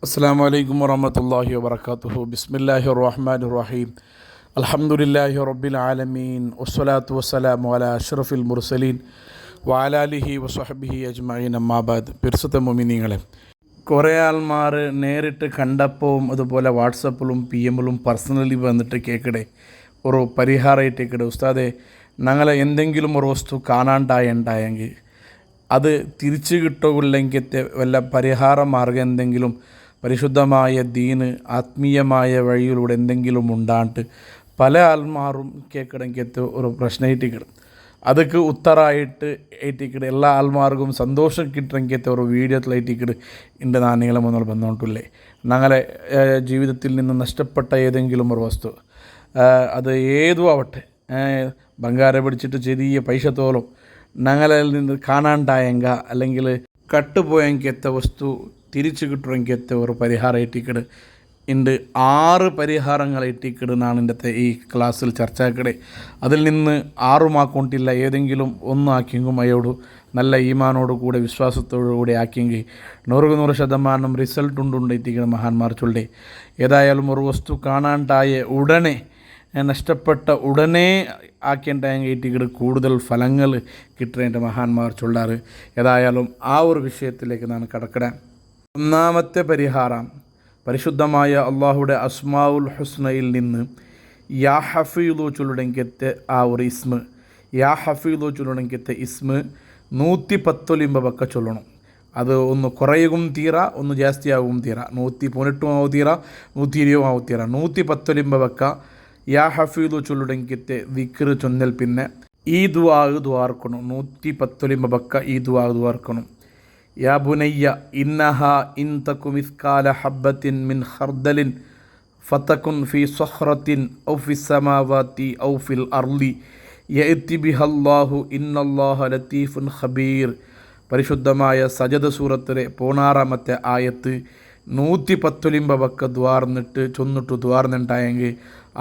അസ്സാം വലൈക്കും വറഹമത്തല്ലാഹി വബർക്കാത്തുഹു. ബിസ്മില്ലാഹിർ റഹ്മാനിർ റഹീം. അൽഹംദുലില്ലാഹി റബ്ബിൽ ആലമീൻ. വസ്സലാത്തു വസ്സലാമു അലാ അഷ്റഫിൽ മുർസലീൻ വഅലാ ആലിഹി വസ്വഹ്ബിഹി അജ്മഈൻ. അമ്മാ ബഅദ്. പരിശുദ്ധ മുഅ്മിനീങ്ങളെ, കുറേ ആൾമാർ നേരിട്ട് കണ്ടപ്പോൾ അതുപോലെ വാട്സപ്പിലും PM-ലും പേഴ്സണലി വന്നിട്ട് കേൾക്കടെ ഒരു പരിഹാരമായിട്ടേക്കടെ, ഉസ്താദെ ഞങ്ങളെ എന്തെങ്കിലും ഒരു വസ്തു കാണാണ്ടായെങ്കിൽ അത് തിരിച്ചു കിട്ടുകയില്ലെങ്കിൽ വല്ല പരിഹാര മാർഗം എന്തെങ്കിലും പരിശുദ്ധമായ ദീന് ആത്മീയമായ വഴിയിലൂടെ എന്തെങ്കിലും ഉണ്ടാണ്ട് പല ആൾമാരും കേൾക്കണമെങ്കിൽ ഒരു പ്രശ്നമായിട്ടിക്കിടും. അതൊക്കെ ഉത്തരമായിട്ട് ഏറ്റിക്കിട് എല്ലാ ആൾമാർക്കും സന്തോഷം കിട്ടണമെങ്കിൽ ഒരു വീഡിയോത്തിലേറ്റിക്കിട് എൻ്റെ നാണ്യങ്ങളെ മുന്നിൽ വന്നുകൊണ്ടില്ലേ. ഞങ്ങളെ ജീവിതത്തിൽ നിന്ന് നഷ്ടപ്പെട്ട ഏതെങ്കിലും ഒരു വസ്തു, അത് ഏതും ആവട്ടെ, ബംഗാരം പിടിച്ചിട്ട് ചെറിയ പൈസ തോലും ഞങ്ങളിൽ നിന്ന് കാണാണ്ടായെങ്ക അല്ലെങ്കിൽ കട്ടുപോയെങ്കിൽ വസ്തു തിരിച്ചു കിട്ടുമെങ്കിൽ ഒരു പരിഹാരം ഏറ്റിക്കിട് ഉണ്ട്. 6 പരിഹാരങ്ങൾ ഏറ്റിക്കിടുന്നാണ് ഇന്നത്തെ ഈ ക്ലാസ്സിൽ ചർച്ചയാക്കടെ. അതിൽ നിന്ന് 6 ആക്കൊണ്ടില്ല, ഏതെങ്കിലും ഒന്നാക്കിയെങ്കിലും അയോട് നല്ല ഈമാനോട് കൂടെ വിശ്വാസത്തോടു കൂടി ആക്കിയെങ്കിൽ 100% റിസൾട്ട് ഉണ്ടെത്തിക്കണം മഹാന്മാർ ചൊല്ലേ. ഏതായാലും ഒരു വസ്തു കാണാണ്ടായ ഉടനെ, നഷ്ടപ്പെട്ട ഉടനെ ആക്കേണ്ടെങ്കിൽ കൂടുതൽ ഫലങ്ങൾ കിട്ടേണ്ട മഹാന്മാർ ചൊല്ലാറ്. ഏതായാലും ആ ഒരു വിഷയത്തിലേക്ക് ഞാൻ കടക്കട. ഒന്നാമത്തെ പരിഹാരം, പരിശുദ്ധമായ അള്ളാഹുടെ അസ്മാഉൽ ഹുസ്നയിൽ നിന്ന് യാ ഹഫീദു ചൊല്ലുടെങ്കത്തെ ആ ഒരു ഇസ്മ, യാ ഹഫീദു ചൊല്ലുടെങ്കത്തെ ഇസ്മ 110 ചൊല്ലണം. അത് ഒന്ന് കുറയും തീര, ഒന്ന് ജാസ്തിയാകും തീര. 118 ആവും തീര, 120 ആവും തീര. 110 യാ ഹഫീദു ചൊല്ലുടെങ്കത്തെ ദിക്ർ ചൊന്നൽ. പിന്നെ ഈ ദ്വാർക്കണം 110 ഈ ദ്വാർക്കണം. യാ ബുനയ്യ ഇന്നഹ ഇൻ തകു മിസ്കാല ഹബ്ബത്തിൻ മിൻ ഖർദലിൻ ഫതകുൻ ഫി സഖറത്തിൻ ഔ ഫിസ് സമാവാതി ഔ ഫിൽ അർളി യഅതി ബിഹല്ലാഹു ഇന്നല്ലാഹ ലതീഫുൻ ഖബീർ. പരിശുദ്ധമായ സജദ സൂറത്തിലെ 16 ആയത്ത് 110 ദ്വാർന്നിട്ട് ചൊന്നിട്ട് ദ്വാർന്നിട്ടായെങ്കിൽ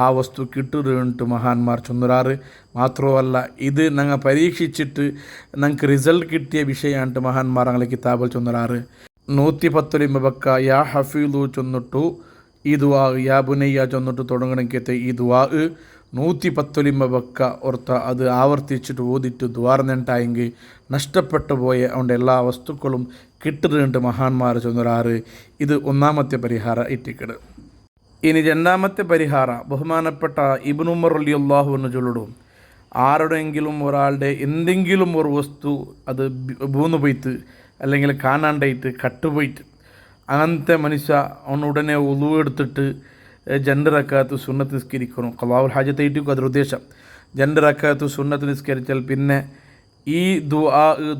ആ വസ്തു കിട്ടുന്നുണ്ട് മഹാന്മാർ ചൊന്നുറാറ്. മാത്രമല്ല, ഇത് ഞങ്ങൾ പരീക്ഷിച്ചിട്ട് ഞങ്ങൾക്ക് റിസൾട്ട് കിട്ടിയ വിഷയമായിട്ട് മഹാന്മാർ ഞങ്ങളെ കിതാബിൽ ചൊന്നുറാറ്. 110 യാ ഹഫീദു ചൊന്നിട്ടു ഈ ദുആ, യാ ബുനയ്യ ചൊന്നിട്ട് തുടങ്ങണമെങ്കിൽ ഈ ദുആ 110 ഓർത്ത അത് ആവർത്തിച്ചിട്ട് ഓതിട്ട് ദ്വാർന്നിട്ടായെങ്കിൽ നഷ്ടപ്പെട്ടു പോയ അവൻ്റെ എല്ലാ വസ്തുക്കളും കിട്ടുന്നുണ്ട് മഹാന്മാർ ചൊന്നുറാറ്. ഇത് ഒന്നാമത്തെ പരിഹാരം ഇട്ടിക്കിട്. ഇനി രണ്ടാമത്തെ പരിഹാരം, ബഹുമാനപ്പെട്ട ഇബ്നു ഉമർ റളിയല്ലാഹു അൻഹു ചൊല്ലിടും, ആരുടെയെങ്കിലും ഒരാളുടെ എന്തെങ്കിലും ഒരു വസ്തു അത് ഭൂന്ന് പോയിട്ട് അല്ലെങ്കിൽ കാണാണ്ടായിട്ട് കട്ടുപോയിട്ട് അങ്ങനത്തെ മനുഷ്യ അവനുടനെ ഉളു എടുത്തിട്ട് 2 റക്അത്ത് സുന്നത്ത് നിസ്കരിക്കണം. ഖളാഉൽ ഹാജത്തായിട്ടും അതൊരു ഉദ്ദേശം. 2 റക്അത്ത് സുന്നത്ത് നിസ്കരിച്ചാൽ പിന്നെ ഈ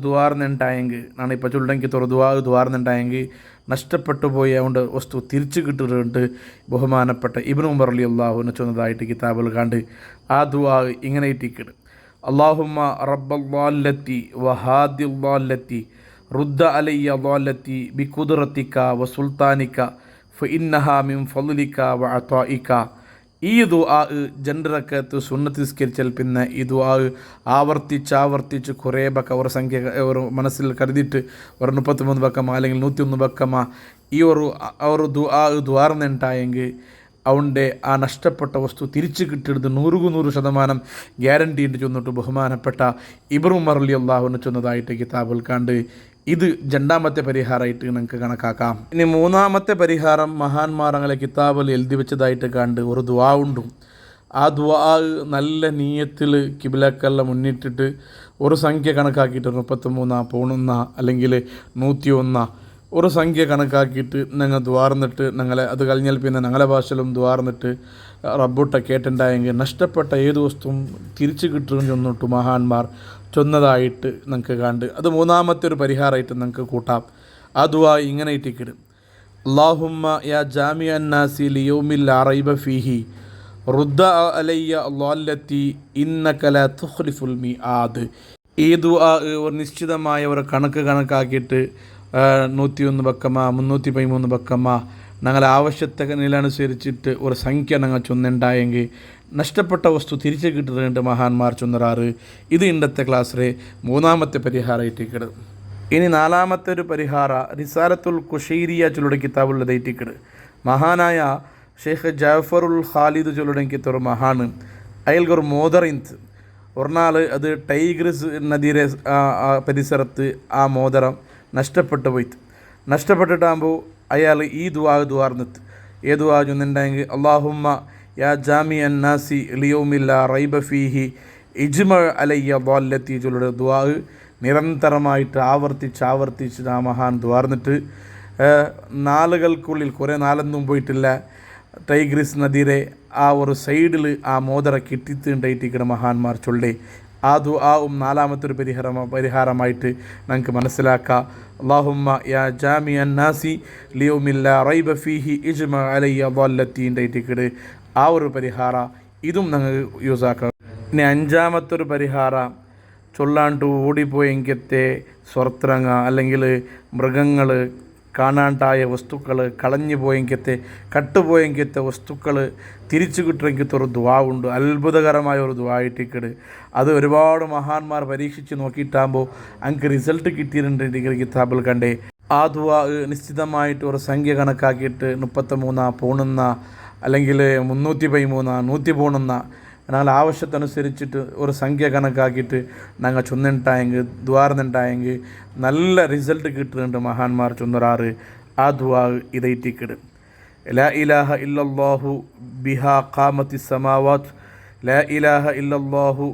ദ്വാർന്നുണ്ടായെങ്കിൽ, ഞാനിപ്പോൾ ചൊല്ലുണ്ടെങ്കിൽ ഒരു ദ്വാർന്നുണ്ടായെങ്കിൽ നഷ്ടപ്പെട്ടു പോയി അതുകൊണ്ട് വസ്തു തിരിച്ചു കിട്ടുന്നുണ്ട് ബഹുമാനപ്പെട്ട ഇബ്നു ഉമർ റളിയല്ലാഹു അൻഹു ചൊന്നതായിട്ട് കിതാബിൽ കണ്ട്. ആ ദുആ ഇങ്ങനെ ഇട്ടിക്കിട്: അല്ലാഹുമ്മ റബ്ബല്ലാല്ലത്തി വഹാദില്ലാല്ലത്തി റുദ്ദ അലയ്യ ളാല്ലത്തി ബിഖുദ്റതിക വസുൽത്താനിക ഫഇന്നഹാ മിൻ ഫളിക വഅതാഇക. ഈ ദുആ 2 റക്അത്ത് സുന്നത്ത് നിസ്കരിച്ചാൽ പിന്നെ ഈ ദുആ ആവർത്തിച്ച് കുറേ ഒരു സംഖ്യ ഒരു മനസ്സിൽ കരുതിയിട്ട് ഒരു 33 അല്ലെങ്കിൽ 101 ഈ ഒരു ദ്വാർന്നുണ്ടായെങ്കിൽ അവൻ്റെ ആ നഷ്ടപ്പെട്ട വസ്തു തിരിച്ചു കിട്ടിയത് 100% ഗ്യാരണ്ടി ഉണ്ട് ചൊന്നിട്ട് ബഹുമാനപ്പെട്ട ഇബ്നു ഉമർ റളിയല്ലാഹു അൻഹു ചൊന്നതായിട്ട് കിതാബിൽ കണ്ട്. ഇത് രണ്ടാമത്തെ പരിഹാരമായിട്ട് നിങ്ങൾക്ക് കണക്കാക്കാം. ഇനി മൂന്നാമത്തെ പരിഹാരം, മഹാന്മാരങ്ങളെ കിതാബിൽ എഴുതി വെച്ചതായിട്ട് കണ്ട് ഒരു ദുആ ഉണ്ട്. ആ ദുആ നല്ല നീയത്തിൽ കിബിലക്കെല്ലാം മുന്നിട്ടിട്ട് ഒരു സംഖ്യ കണക്കാക്കിയിട്ട് 33 1 അല്ലെങ്കിൽ 101 ഒരു സംഖ്യ കണക്കാക്കിയിട്ട് ഞങ്ങൾ ദ്വാർന്നിട്ട് ഞങ്ങളെ അത് കഴിഞ്ഞാൽ പിന്നെ ഞങ്ങളെ ഭാഷയിലും ദ്വാർന്നിട്ട് റബ്ബുട്ട കേട്ടുണ്ടായെങ്കിൽ നഷ്ടപ്പെട്ട ഏത് വസ്തുവും തിരിച്ചു കിട്ടുമെന്ന് ചൊന്നിട്ട് മഹാന്മാർ ചൊന്നതായിട്ട് നിങ്ങൾക്ക് കണ്ട്. അത് മൂന്നാമത്തെ ഒരു പരിഹാരമായിട്ട് നിങ്ങൾക്ക് കൂട്ടാം. ആ ദുആ ഇങ്ങനെ ഇട്ടിക്കിടും: അല്ലാഹുമ്മ യാ ജാമിഅൻ നാസി ലിയൗമിൽ ലാ റൈബ ഫീഹി റുദ്ദ അലയ്യ ളാല്ലത്തി ഇന്നക ലാ തുഖ്ലിഫുൽ മിആദ്. ഈ ദുആ ഒരു നിശ്ചിതമായ ഒരു കണക്കാക്കിയിട്ട് 101 313 ഞങ്ങളെ ആവശ്യത്തിനനുസരിച്ചിട്ട് ഒരു സംഖ്യ ഞങ്ങൾ ചൊന്നുണ്ടായെങ്കിൽ നഷ്ടപ്പെട്ട വസ്തു തിരിച്ചു കിട്ടുന്നുണ്ട് മഹാന്മാർ ചൊന്നറാറ്. ഇത് ഇന്നത്തെ ക്ലാസ്സിലെ മൂന്നാമത്തെ പരിഹാരമായിട്ട് കിട്ടും. ഇനി നാലാമത്തെ ഒരു പരിഹാര റിസാലത്തുൽ കുശൈരിയ ചൊല്ലുടെ കിതാബുള്ള ദൈറ്റിക്കട് മഹാനായ ഷെയ്ഖ് ജാഫറുൽ ഖാലിദ് ചൊല്ലുടെ കിത്തൊരു മഹാണ് അയാൾക്കൊരു മോദറിന്ത് ഒരു നാൾ അത് ടൈഗ്രിസ് നദിയുടെ പരിസരത്ത് ആ മോതിരം നഷ്ടപ്പെട്ടു പോയിട്ട് നഷ്ടപ്പെട്ടിട്ടാകുമ്പോൾ അയാൾ ഈ ദുആർന്നിട്ട് ദുആ ചൊന്നുണ്ടെങ്കിൽ അല്ലാഹുമ്മ യാ ജാമി അന്നാസി ലിയൗമില്ല റൈബ ഫീഹി ഇജ്മ അലയ്യ ളല്ലത്തി ചൊല്ലുടെ ദുആ നിരന്തരമായിട്ട് ആവർത്തിച്ച് ആ മഹാൻ ദ്വാർന്നിട്ട് നാളുകൾക്കുള്ളിൽ കുറേ നാളൊന്നും പോയിട്ടില്ല ടൈഗ്രിസ് നദിയുടെ ആ ഒരു സൈഡിൽ ആ മോതിര കിട്ടിയിട്ടുണ്ടായിട്ടിരിക്കുന്ന മഹാന്മാർ ചൊല്ലേ ആ ദുആവും നാലാമത്തെ ഒരു പരിഹാരമായിട്ട് നമുക്ക് മനസ്സിലാക്കാം. അല്ലാഹുമ്മ യാ ജാമി അന്നാസി ലിയൗമില്ല റൈബ ഫീഹി ഇജ്മ അലയ്യ ളല്ലത്തി ഉണ്ടായിട്ടിക്കട് ആ ഒരു പരിഹാര ഇതും ഞങ്ങൾ യൂസാക്കാം. ഇനി അഞ്ചാമത്തെ ഒരു പരിഹാര ചൊല്ലാണ്ട് ഓടിപ്പോയെങ്കത്തെ സ്വർത്രങ്ങ അല്ലെങ്കിൽ മൃഗങ്ങൾ കാണാണ്ടായ വസ്തുക്കൾ കളഞ്ഞു പോയെങ്കത്തെ കട്ടുപോയെങ്കത്തെ വസ്തുക്കൾ തിരിച്ചു കിട്ടുമെങ്കത്തെ ഒരു ദുആ ഉണ്ട്. അത്ഭുതകരമായ ഒരു ദുആ ഇട്ടിക്കട് അത് ഒരുപാട് മഹാന്മാർ പരീക്ഷിച്ച് നോക്കിയിട്ടാകുമ്പോൾ എനിക്ക് റിസൾട്ട് കിട്ടിയിട്ടുണ്ട് ഡിഗ്രി കിതാബിൽ കണ്ടേ. ആ ദുആ നിശ്ചിതമായിട്ട് ഒരു സംഖ്യ കണക്കാക്കിയിട്ട് 33 പോണുന്ന അല്ലെങ്കിൽ 313 100 പോണുന്ന ഞങ്ങൾ ആവശ്യത്തിനനുസരിച്ചിട്ട് ഒരു സംഖ്യ കണക്കാക്കിയിട്ട് ഞങ്ങൾ ചൊന്നിട്ടായെങ്കിൽ ദ്വാർന്നുണ്ടായെങ്കിൽ നല്ല റിസൾട്ട് കിട്ടുന്നുണ്ട് മഹാന്മാർ ചൊന്നറാറ്. ആ ദുആ ഇതൈറ്റിക്കിട് ലാ ഇലാഹ ഇല്ലല്ലാഹു ബിഹാ ഖാമത്തി സമാവാത്ത് ലാ ഇലാഹ ഇല്ലല്ലാഹു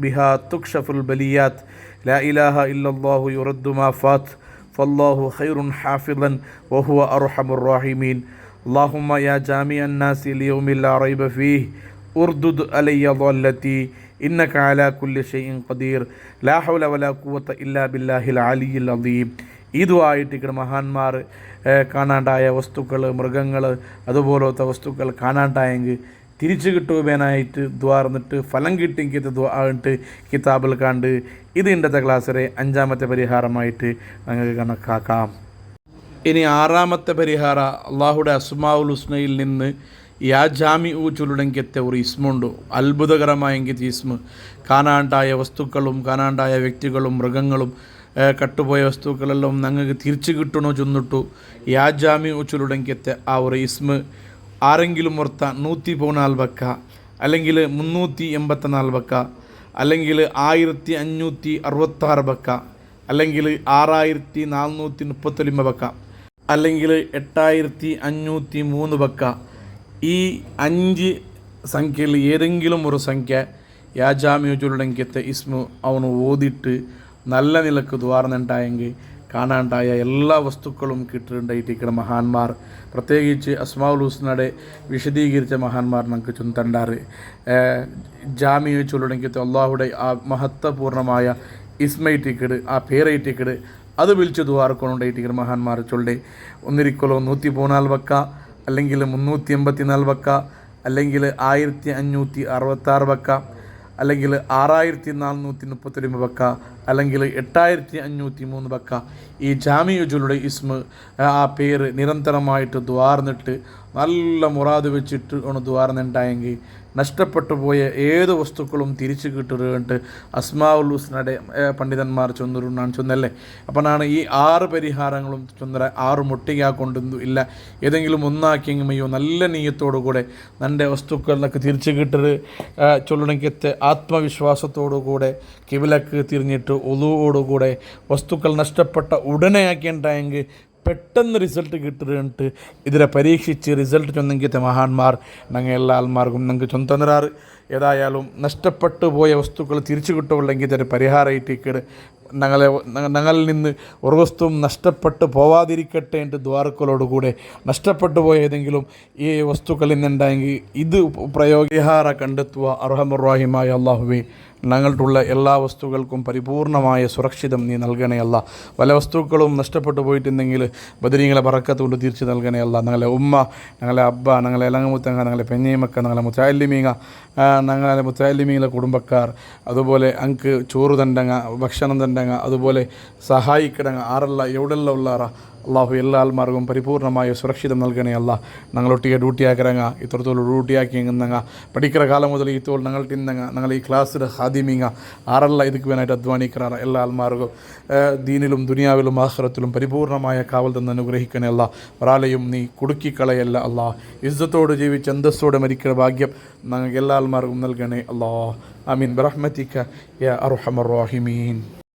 ബിഹാ തുക്ഷഫുൽ ബലിയാത്ത് ലാ ഇലാഹ ഇല്ലല്ലാഹു യുറദ്ദു മാ ഫാത്ത് ഫല്ലാഹു ഖൈറുൻ ഹാഫിളൻ വഹുവ അർഹമുർ റഹീമീൻ അല്ലാഹുമ്മ യാ ജാമിഅൻ നാസി ലിയൗമിൽ ലാ റൈബ ഫീഹി ഉർദുദ് അലയ്യ ളല്ലത്തി ഇന്നക അലാ കുല്ലി ഷൈഇൻ ഖദീർ ലാ ഹൗല വലാ ഖുവത ഇല്ലാ ബില്ലാഹിൽ അലിയിൽ അദീം. ഇതുമായിട്ട് മഹാന്മാർ കാണാണ്ടായ വസ്തുക്കൾ മൃഗങ്ങൾ അതുപോലത്തെ വസ്തുക്കൾ കാണാണ്ടായെങ്കിൽ തിരിച്ചു കിട്ടുവാനായിട്ട് ദ്വാർന്നിട്ട് ഫലം കിട്ടിയെങ്കിൽ ദ്വാട്ട് കിതാബിൽ കണ്ട് ഇത് ഇന്നത്തെ ക്ലാസ്സിലെ അഞ്ചാമത്തെ പരിഹാരമായിട്ട് ഞങ്ങൾക്ക് കണക്കാക്കാം. ഇനി ആറാമത്തെ പരിഹാര അള്ളാഹുടെ അസ്മാഉൽ ഹുസ്നയിൽ നിന്ന് യാ ജാമി ചൊല്ലുടെങ്കത്തെ ഒരു ഇസ്മുണ്ട്. അത്ഭുതകരമായെങ്കിൽ ഇസ്മ കാണാണ്ടായ വസ്തുക്കളും കാണാണ്ടായ വ്യക്തികളും മൃഗങ്ങളും കട്ടുപോയ വസ്തുക്കളെല്ലാം ഞങ്ങൾക്ക് തിരിച്ചു കിട്ടണോ ചെന്നിട്ടു യാ ജാമി ചൊല്ലുടെങ്കത്തെ ആ ഒരു ഇസ്മ ആരെങ്കിലും ഓർത്ത 114 വെക്ക അല്ലെങ്കിൽ 384 വെക്ക അല്ലെങ്കിൽ 1566 വെക്ക അല്ലെങ്കിൽ 6439 വെക്ക അല്ലെങ്കിൽ 8503 വെക്ക. ഈ 5 സംഖ്യയിൽ ഏതെങ്കിലും ഒരു സംഖ്യ യാ ജാമിഉ ചൊല്ലുടെങ്കത്തെ ഇസ്മു അവന് ഓതിയിട്ട് നല്ല നിലക്ക് ദ്വാർന്നുണ്ടായെങ്കിൽ കാണാണ്ടായ എല്ലാ വസ്തുക്കളും കിട്ടിയിട്ടുണ്ടായിട്ടിരിക്കുന്ന മഹാന്മാർ പ്രത്യേകിച്ച് അസ്മാഉൽ ഹുസ്നയുടെ വിശദീകരിച്ച മഹാന്മാർ നമുക്ക് ചൊന്തണ്ടാറ്. ജാമിഉ ചൊല്ലുടെങ്കത്തെ അള്ളാഹുടെ ആ മഹത്വപൂർണ്ണമായ ഇസ്മൈറ്റിക്കട് ആ പേരൈറ്റിക്കട് അത് വിളിച്ച് ദ്വാർക്കൊണ്ടുണ്ടായിട്ടിരിക്കുന്ന മഹാന്മാർ ചൊല്ലേ ഒന്നിരിക്കലോ 114 വെക്ക അല്ലെങ്കിൽ 384 വെക്ക അല്ലെങ്കിൽ 1566 വെക്ക അല്ലെങ്കിൽ 6439 വെക്ക അല്ലെങ്കിൽ 8503 വെക്ക. ഈ ജാമിഉ ചൊല്ലുടെ ഇസ്മ ആ പേര് നിരന്തരമായിട്ട് ദ്വാർന്നിട്ട് നല്ല മുറാദ് വെച്ചിട്ട് ഒന്ന് ദ്വാർന്നുണ്ടായെങ്കിൽ നഷ്ടപ്പെട്ടു പോയ ഏത് വസ്തുക്കളും തിരിച്ചു കിട്ടുന്നുണ്ട് അസ്മാഉൽ ഹുസ്നയുടെ പണ്ഡിതന്മാർ ചൊന്നൊരുന്നാണ് ചൊന്നല്ലേ. അപ്പം ഞാൻ ഈ 6 പരിഹാരങ്ങളും ചൊന്നര 6 മുട്ടികാക്കൊണ്ടൊന്നും ഇല്ല ഏതെങ്കിലും ഒന്നാക്കിയെങ്കിയോ നല്ല നീയത്തോടു കൂടെ എൻ്റെ വസ്തുക്കളിലൊക്കെ തിരിച്ചു കിട്ടത് ചൊല്ലണമെങ്കിൽ ആത്മവിശ്വാസത്തോടു കൂടെ കിബിലക്ക് തിരിഞ്ഞിട്ട് ഒളുവോടുകൂടെ വസ്തുക്കൾ നഷ്ടപ്പെട്ട ഉടനെ ആക്കിയിട്ടുണ്ടായെങ്കിൽ പെട്ടെന്ന് റിസൾട്ട് കിട്ടുന്നുണ്ട്. ഇതിനെ പരീക്ഷിച്ച് റിസൾട്ട് ചൊന്നെങ്കിത്തെ മഹാന്മാർ ഞങ്ങൾ എല്ലാ ആൾമാർക്കും ഞങ്ങൾക്ക് ചൊന്തന്നറാറ്. ഏതായാലും നഷ്ടപ്പെട്ടു പോയ വസ്തുക്കൾ തിരിച്ചു കിട്ടുകയുള്ളെങ്കിൽ ഇതൊരു പരിഹാരമായിട്ടേക്ക് ഞങ്ങളിൽ നിന്ന് ഒരു വസ്തുവും നഷ്ടപ്പെട്ടു പോവാതിരിക്കട്ടെ എന്ന് ദ്വാരക്കളോടുകൂടെ നഷ്ടപ്പെട്ടു പോയ ഏതെങ്കിലും ഈ വസ്തുക്കളിൽ നിന്നുണ്ടായെങ്കിൽ ഇത് പരിഹാര കണ്ടെത്തുക. അർഹമുർ റഹീമായ അല്ലാഹുവേ, ഞങ്ങൾക്കുള്ള എല്ലാ വസ്തുക്കൾക്കും പരിപൂർണമായ സുരക്ഷിതം നീ നൽകണേ അല്ല. പല വസ്തുക്കളും നഷ്ടപ്പെട്ടു പോയിട്ടുണ്ടെങ്കിൽ ബദരീങ്ങളെ ബറക്കത്തുകൊണ്ട് തിരിച്ചു നൽകണേ അല്ല. ഞങ്ങളെ ഉമ്മ, ഞങ്ങളെ അബ്ബ, ഞങ്ങളെ ഇളങ്ങമുത്തങ്ങ, ഞങ്ങളെ പെഞ്ഞേമക്ക, ഞങ്ങളെ മുത്താലിമീങ്ങ, ഞങ്ങളെ മുത്താലിമീങ്ങളെ കുടുംബക്കാർ, അതുപോലെ അങ്ക് ചോറ് തണ്ടങ്ങ ഭക്ഷണം തണ്ടങ്ങ കൊടുക്കണ്ടങ്ങ അതുപോലെ സഹായിക്കടങ്ങ ആറല്ല എവിടെല്ലാം ഉള്ളാറ അള്ളാഹു എല്ലാ ആൾമാർക്കും പരിപൂർണമായ സുരക്ഷിതം നൽകണേ അല്ല ഞങ്ങളൊട്ടിಗೆ ഡ്യൂട്ടി ആക്കറങ്ങ ഇത്രത്തോളം ഡ്യൂട്ടി ആക്കി എങ്ങുന്നങ്ങ പഠിக்கிற കാലം മുതൽ ഈ തോൾ ഞങ്ങൾ തിന്നങ്ങ ഞങ്ങൾ ഈ ക്ലാസ്സിൽ ഹാദിമിങ്ങ ആറല്ല ഇതുക്ക് വേനായിട്ട് അധ്വാനിക്കറാറ എല്ലാ ആൾമാർക്കും ദീനിലും ദുനിയാവിലും ആഖിറത്തിലും പരിപൂർണമായ കാവൽ തന്ന് അനുഗ്രഹിക്കണേ അല്ല ഒരാളെയും നീ കുടുക്കിക്കളയല്ല അല്ലാ ഇസ്സത്തോട് ജീവിച്ച് അന്തസ്സോടെ മരിക്കുന്ന ഭാഗ്യം ഞങ്ങൾക്ക് എല്ലാ ആൾമാർക്കും നൽകണേ അല്ലാ ആമീൻ ബിറഹ്മതിക യാ അർഹമർ റഹീമീൻ.